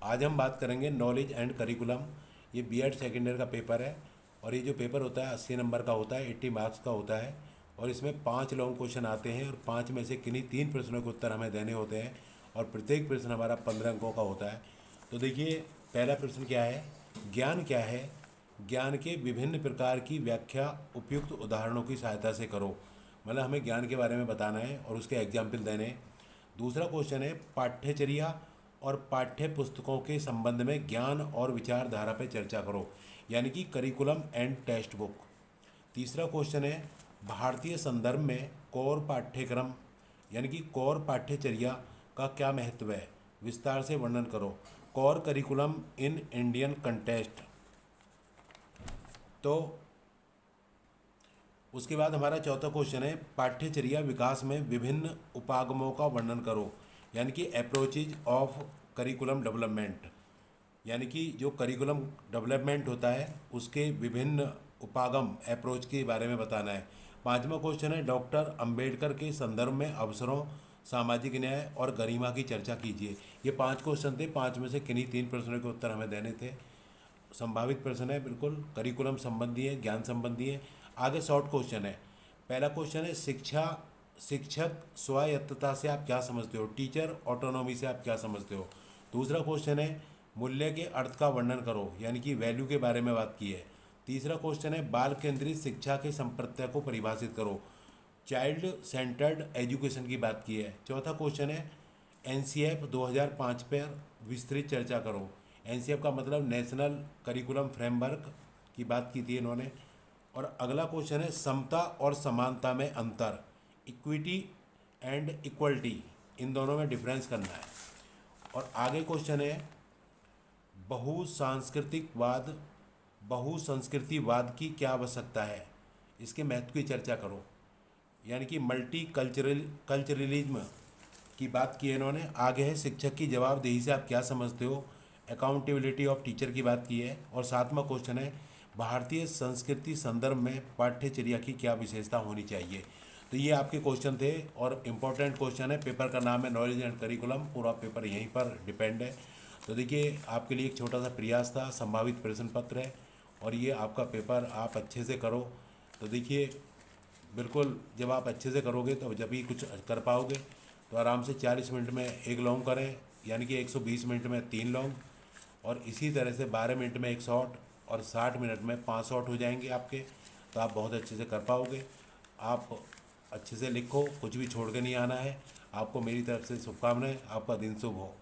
आज हम बात करेंगे नॉलेज एंड करिकुलम। ये बीएड सेकेंड ईयर का पेपर है और ये जो पेपर होता है 80 नंबर का होता है, 80 मार्क्स का होता है और इसमें 5 लॉन्ग क्वेश्चन आते हैं और 5 में से किन्हीं 3 प्रश्नों के उत्तर हमें देने होते हैं और प्रत्येक प्रश्न हमारा 15 अंकों का होता है। तो देखिए, पहला प्रश्न क्या है, ज्ञान क्या है? ज्ञान के विभिन्न प्रकार की व्याख्या उपयुक्त उदाहरणों की सहायता से करो। मतलब हमें ज्ञान के बारे में बताना है और उसके एग्जाम्पल देने हैं। दूसरा क्वेश्चन है, पाठ्यचर्या और पाठ्य पुस्तकों के संबंध में ज्ञान और विचारधारा पर चर्चा करो, यानी कि करिकुलम एंड टेक्स्ट बुक। तीसरा क्वेश्चन है, भारतीय संदर्भ में कोर पाठ्यक्रम यानी कि कोर पाठ्यचर्या का क्या महत्व है, विस्तार से वर्णन करो। Core curriculum in Indian contest. तो उसके बाद हमारा चौथा क्वेश्चन है, पाठ्यचर्या विकास में विभिन्न उपागमों का वर्णन करो, यानी कि अप्रोचेज ऑफ करिकुलम डेवलपमेंट, यानी कि जो करिकुलम डेवलपमेंट होता है उसके विभिन्न उपागम अप्रोच के बारे में बताना है। पांचवा क्वेश्चन है, डॉक्टर अंबेडकर के संदर्भ में अवसरों, सामाजिक न्याय और गरिमा की चर्चा कीजिए। ये 5 क्वेश्चन थे, 5 में से किन्हीं 3 प्रश्नों के उत्तर हमें देने थे। संभावित प्रश्न है, बिल्कुल करिकुलम संबंधी है, ज्ञान संबंधी है। आगे शॉर्ट क्वेश्चन है। पहला क्वेश्चन है, शिक्षक स्वायत्तता से आप क्या समझते हो, टीचर ऑटोनॉमी से आप क्या समझते हो। दूसरा क्वेश्चन है, मूल्य के अर्थ का वर्णन करो, यानी कि वैल्यू के बारे में बात की है। तीसरा क्वेश्चन है, बाल केंद्रित शिक्षा के संप्रत्यय को परिभाषित करो, चाइल्ड सेंटर्ड एजुकेशन की बात की है। चौथा क्वेश्चन है, एनसीएफ 2005 पर विस्तृत चर्चा करो। एनसीएफ का मतलब नेशनल करिकुलम फ्रेमवर्क की बात की थी इन्होंने। और अगला क्वेश्चन है, समता और समानता में अंतर, इक्विटी एंड इक्वलिटी, इन दोनों में डिफरेंस करना है। और आगे क्वेश्चन है, बहुसांस्कृतिकवाद बहुसंस्कृतिवाद की क्या आवश्यकता है, इसके महत्व की चर्चा करो, यानी कि मल्टी कल्चरलिज्म की बात की है इन्होंने। आगे है, शिक्षक की जवाबदेही से आप क्या समझते हो, अकाउंटेबिलिटी ऑफ टीचर की बात की है। और सातवां क्वेश्चन है, भारतीय संस्कृति संदर्भ में पाठ्यचर्या की क्या विशेषता होनी चाहिए। तो ये आपके क्वेश्चन थे और इम्पोर्टेंट क्वेश्चन है। पेपर का नाम है नॉलेज एंड करिकुलम, पूरा पेपर यहीं पर डिपेंड है। तो देखिए, आपके लिए एक छोटा सा प्रयास था, संभावित प्रश्न पत्र है और ये आपका पेपर आप अच्छे से करो। तो देखिए, बिल्कुल जब आप अच्छे से करोगे तो जब भी कुछ कर पाओगे। तो आराम से 40 मिनट में एक लॉन्ग करें, यानी कि 120 मिनट में 3 लॉन्ग, और इसी तरह से 12 मिनट में एक शॉर्ट और 60 मिनट में 5 शॉर्ट हो जाएंगे आपके। तो आप बहुत अच्छे से कर पाओगे। आप अच्छे से लिखो, कुछ भी छोड़ के नहीं आना है। आपको मेरी तरफ से शुभकामनाएं, आपका दिन शुभ हो।